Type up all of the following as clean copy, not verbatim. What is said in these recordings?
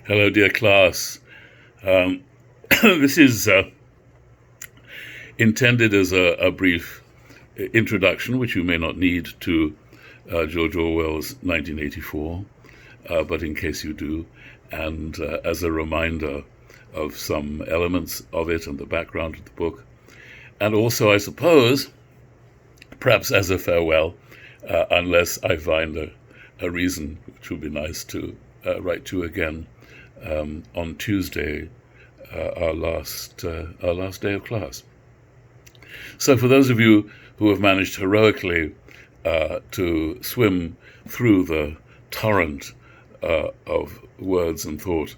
Hello, dear class. Um, this is intended as a brief introduction, which you may not need, to George Orwell's 1984, but in case you do, and as a reminder of some elements of it and the background of the book, and also, I suppose, perhaps as a farewell, unless I find a reason, which would be nice to write to again on Tuesday, our last day of class. So for those of you who have managed heroically to swim through the torrent of words and thought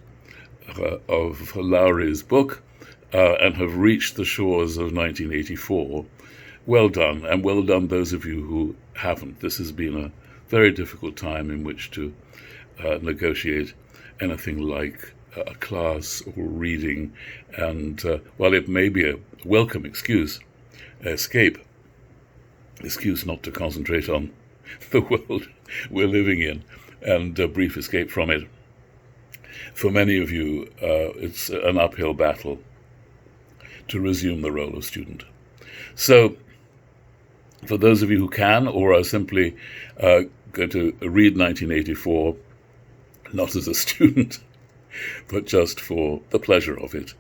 of Lowry's book and have reached the shores of 1984, well done, and well done those of you who haven't. This has been a very difficult time in which to negotiate anything like a class or reading, and while it may be a welcome excuse not to concentrate on the world we're living in, and a brief escape from it, for many of you it's an uphill battle to resume the role of student. So for those of you who can, or are simply going to read 1984, not as a student, but just for the pleasure of it,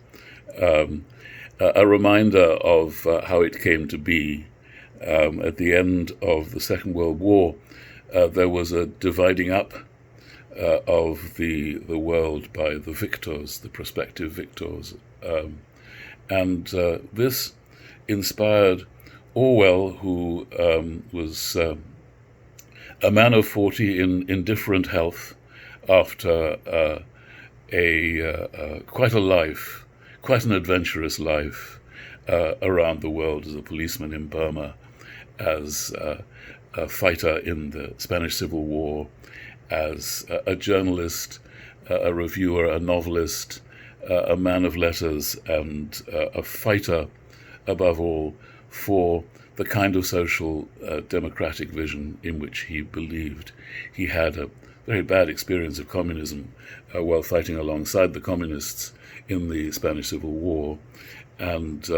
a reminder of how it came to be. At the end of the Second World War, there was a dividing up of the world by the victors, the prospective victors. And this inspired Orwell, who was a man of 40 in indifferent health after quite a life, quite an adventurous life around the world as a policeman in Burma, as a fighter in the Spanish Civil War, as a journalist, a reviewer, a novelist, a man of letters, and a fighter, above all, for the kind of social democratic vision in which he believed. He had a very bad experience of communism while fighting alongside the communists in the Spanish Civil War, and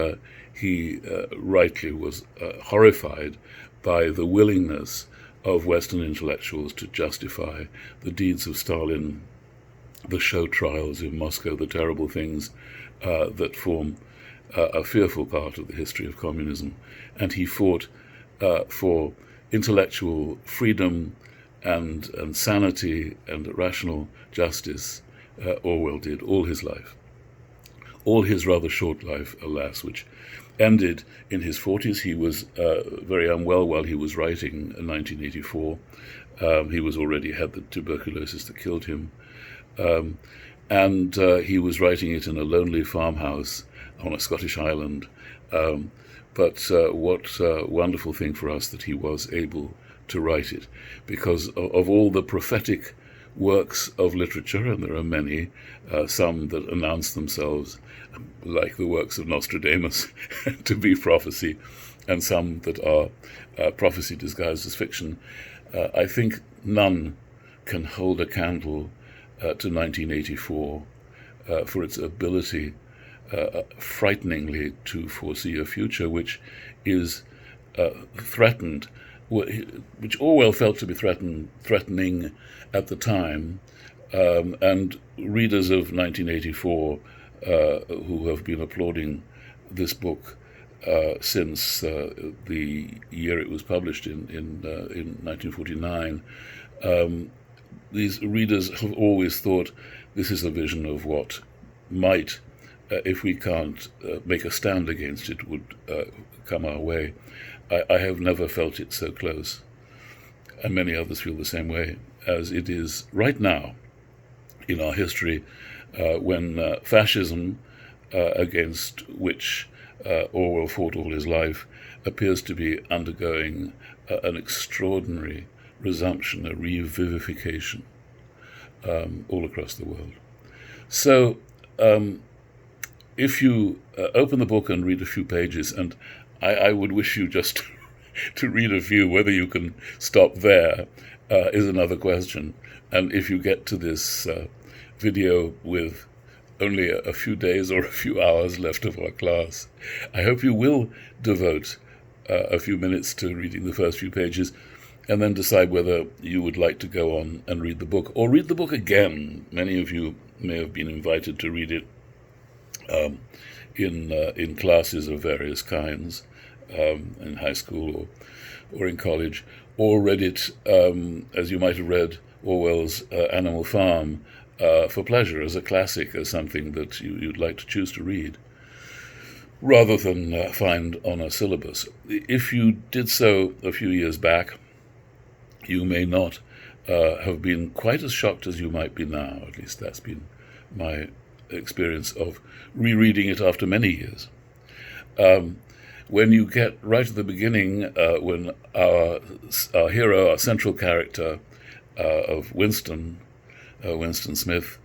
he rightly was horrified by the willingness of Western intellectuals to justify the deeds of Stalin, the show trials in Moscow, the terrible things that form a fearful part of the history of communism. And he fought for intellectual freedom and sanity and rational justice. Orwell did all his life. All his rather short life, alas, which ended in his 40s. He was very unwell while he was writing in 1984. He was already had the tuberculosis that killed him. And he was writing it in a lonely farmhouse on a Scottish island. But what a wonderful thing for us that he was able to write it, because of all the prophetic works of literature, and there are many, some that announce themselves, like the works of Nostradamus, to be prophecy, and some that are prophecy disguised as fiction. I think none can hold a candle to 1984 for its ability frighteningly to foresee a future which is threatened, which Orwell felt to be threatening at the time, and readers of 1984 who have been applauding this book since the year it was published in 1949, these readers have always thought this is a vision of what might, if we can't make a stand against it, would come our way. I have never felt it so close, and many others feel the same way, as it is right now in our history, when fascism, against which Orwell fought all his life, appears to be undergoing an extraordinary resumption, a revivification all across the world. So if you open the book and read a few pages, and I would wish you just to read a few, whether you can stop there is another question. And if you get to this video with only a few days or a few hours left of our class. I hope you will devote a few minutes to reading the first few pages and then decide whether you would like to go on and read the book, or read the book again. Many of you may have been invited to read it in classes of various kinds, in high school or in college, or read it, as you might have read Orwell's Animal Farm, for pleasure, as a classic, as something that you'd like to choose to read, rather than find on a syllabus. If you did so a few years back, you may not have been quite as shocked as you might be now. At least that's been my experience of rereading it after many years. When you get right at the beginning, when our hero, our central character of Winston Smith,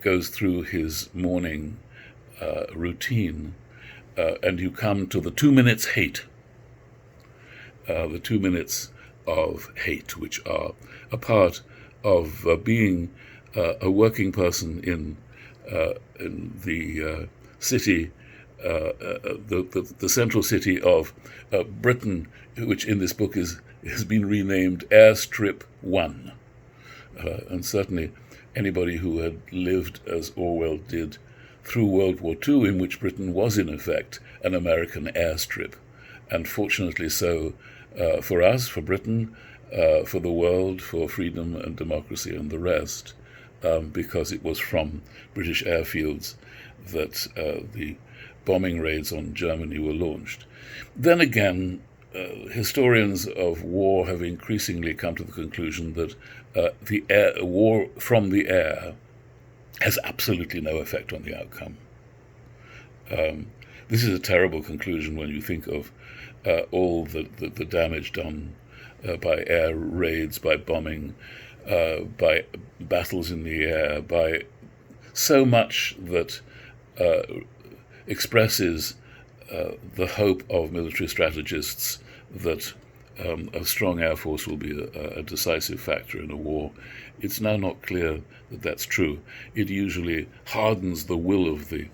goes through his morning routine, and you come to the 2 minutes hate, the 2 minutes of hate, which are a part of being a working person in the city, the central city of Britain, which in this book has been renamed Airstrip 1. And certainly anybody who had lived as Orwell did through World War II, in which Britain was in effect an American airstrip, and fortunately so for us, for Britain, for the world, for freedom and democracy and the rest, because it was from British airfields that the bombing raids on Germany were launched. Then again, historians of war have increasingly come to the conclusion that the war from the air has absolutely no effect on the outcome. This is a terrible conclusion when you think of all the damage done by air raids, by bombing, by battles in the air, by so much that expresses the hope of military strategists that a strong air force will be a decisive factor in a war. It's now not clear that that's true. It usually hardens the will of the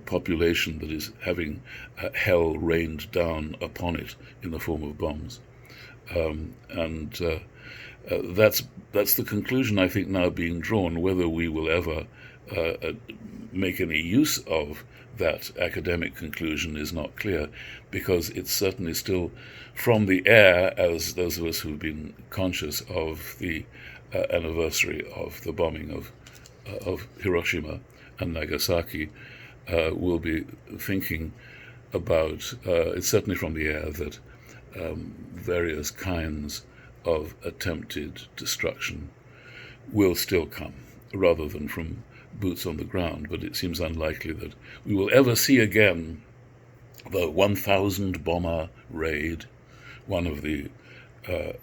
population that is having hell rained down upon it in the form of bombs. That's the conclusion, I think, now being drawn. Whether we will ever make any use of that academic conclusion is not clear, because it's certainly still from the air, as those of us who've been conscious of the anniversary of the bombing of Hiroshima and Nagasaki will be thinking about. It's certainly from the air that various kinds of attempted destruction will still come, rather than from boots on the ground. But it seems unlikely that we will ever see again the 1,000 bomber raid, one of the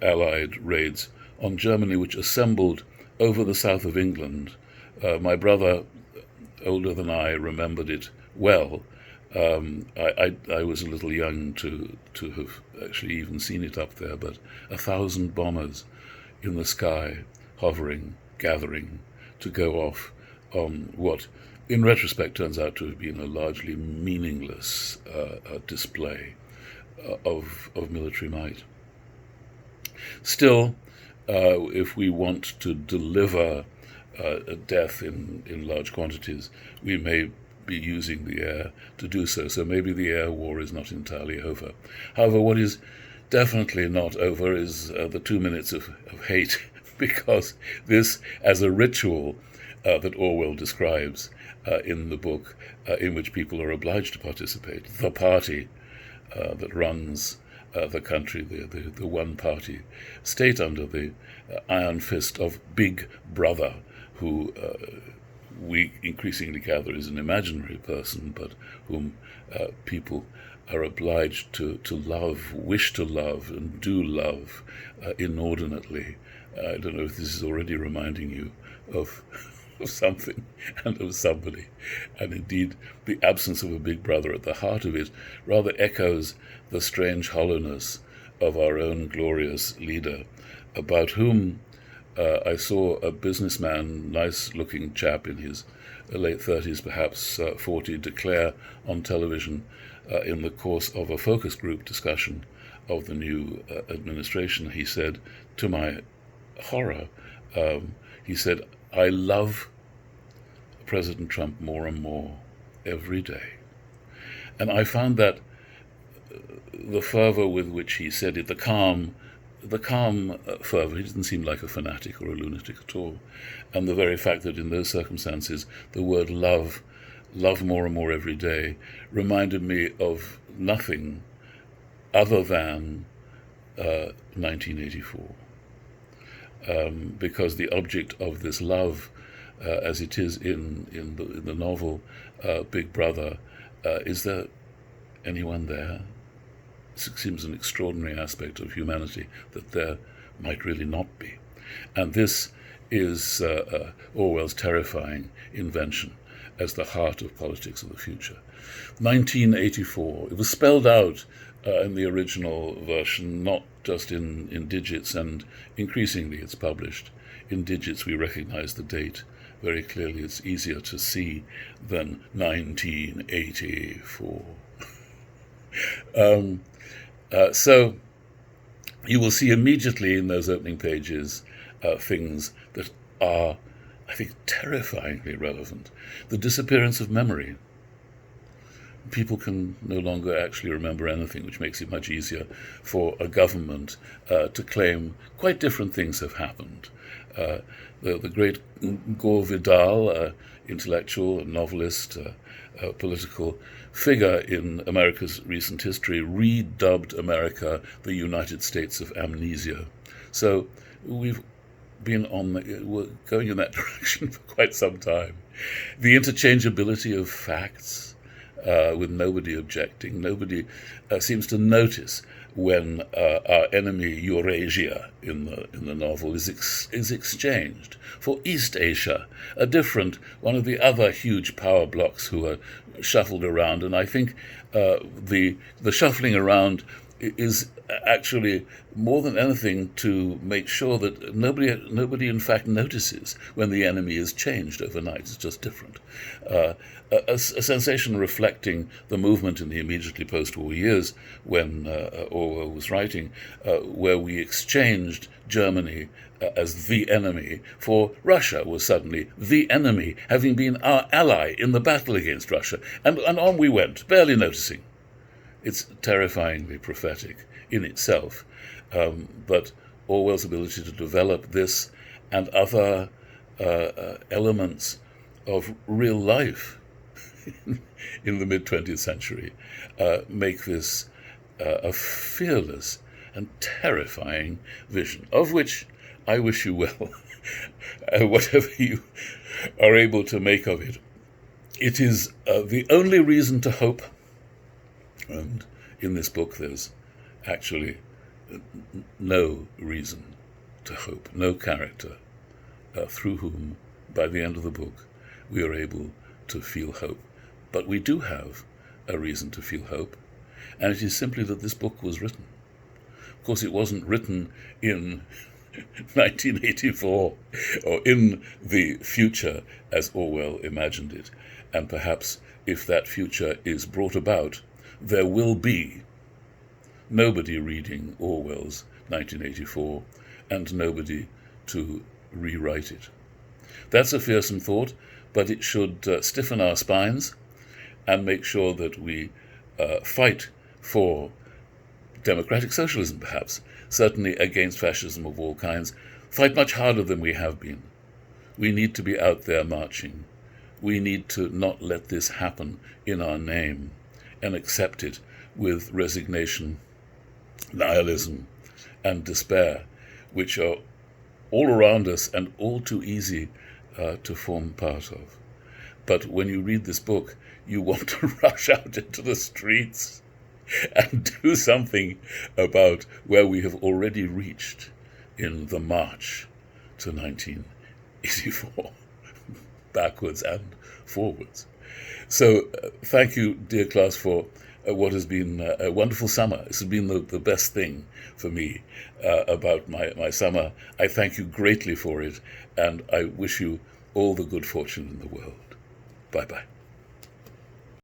Allied raids on Germany, which assembled over the south of England. My brother, older than I, remembered it well. I was a little young to have actually even seen it up there, but 1,000 bombers in the sky, hovering, gathering to go off on what, in retrospect, turns out to have been a largely meaningless display of military might. Still, if we want to deliver a death in large quantities, we may be using the air to do so. So maybe the air war is not entirely over. However, what is definitely not over is the 2 minutes of hate, because this, as a ritual that Orwell describes in the book, in which people are obliged to participate, the party that runs the country, the one-party state under the iron fist of Big Brother, who we increasingly gather is an imaginary person, but whom people are obliged to love, wish to love, and do love inordinately. I don't know if this is already reminding you of something and of somebody. And indeed, the absence of a big brother at the heart of it rather echoes the strange hollowness of our own glorious leader, about whom I saw a businessman, nice-looking chap in his late 30s, perhaps 40, declare on television in the course of a focus group discussion of the new administration, he said, to my horror, he said, "I love President Trump more and more every day." And I found that the fervor with which he said it, the calm fervor, he didn't seem like a fanatic or a lunatic at all. And the very fact that in those circumstances the word love more and more every day, reminded me of nothing other than 1984. Because the object of this love, as it is in the novel Big Brother, is there anyone there? It seems an extraordinary aspect of humanity that there might really not be. And this is Orwell's terrifying invention as the heart of politics of the future. 1984. It was spelled out in the original version, not just in digits, and increasingly it's published in digits. We recognize the date very clearly. It's easier to see than 1984. So you will see immediately in those opening pages things that are, I think, terrifyingly relevant. The disappearance of memory. People can no longer actually remember anything, which makes it much easier for a government to claim quite different things have happened. The great Gore Vidal, intellectual, novelist, political figure in America's recent history, redubbed America the United States of Amnesia. So we're going in that direction for quite some time. The interchangeability of facts, with nobody objecting. Nobody seems to notice when our enemy Eurasia in the novel is exchanged for East Asia, one of the other huge power blocks who are shuffled around. And I think the shuffling around is actually more than anything to make sure that nobody in fact notices when the enemy is changed overnight. It's just different. A sensation reflecting the movement in the immediately post-war years when Orwell was writing, where we exchanged Germany as the enemy for Russia was suddenly the enemy, having been our ally in the battle against Russia. And on we went, barely noticing. It's terrifyingly prophetic in itself, but Orwell's ability to develop this and other elements of real life in the mid-20th century make this a fearless and terrifying vision, of which I wish you well, whatever you are able to make of it. It is the only reason to hope. And in this book, there's actually no reason to hope, no character through whom, by the end of the book, we are able to feel hope. But we do have a reason to feel hope, and it is simply that this book was written. Of course, it wasn't written in 1984 or in the future as Orwell imagined it. And perhaps if that future is brought about, there will be nobody reading Orwell's 1984 and nobody to rewrite it. That's a fearsome thought, but it should stiffen our spines and make sure that we fight for democratic socialism, perhaps, certainly against fascism of all kinds, fight much harder than we have been. We need to be out there marching. We need to not let this happen in our name and accept it with resignation, nihilism, and despair, which are all around us and all too easy to form part of. But when you read this book, you want to rush out into the streets and do something about where we have already reached in the march to 1984, backwards and forwards. So thank you, dear class, for what has been a wonderful summer. This has been the best thing for me about my summer. I thank you greatly for it, and I wish you all the good fortune in the world. Bye-bye.